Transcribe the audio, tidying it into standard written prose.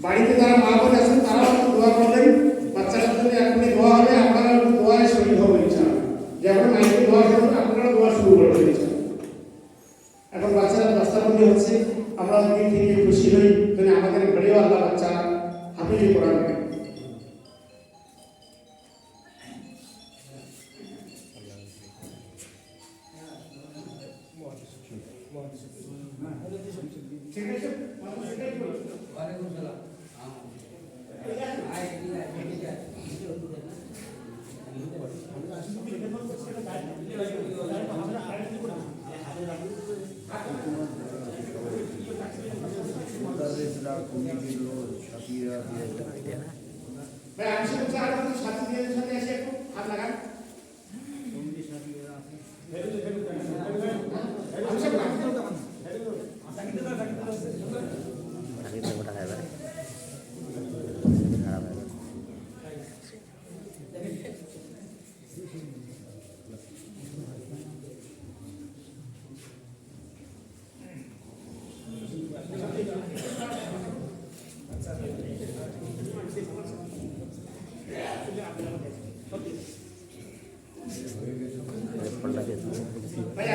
বাড়িতে যারা মা বোন আছেন তারাও দোয়া করবেন, বাচ্চাদের জন্য এখনই দোয়া হবে, আপনারা দোয়ায় শরীর হবে ইনশাআল্লাহ। যেমন মাইকে দোয়া করবেন আপনারা দোয়া শুরু করবেন ইনশাআল্লাহ। এখন বাচ্চারা দস্তাবন্দি হচ্ছে, আমরা দিন থেকে খুশি হই যদি আমাদের ঘরেও আল্লাহ বাচ্চা হাফিজ কোরআন করে। ঠিক আছে, ভাই আমি সব চার সাথী দিয়ে সাথে এসে একটু হাত লাগান। ভাই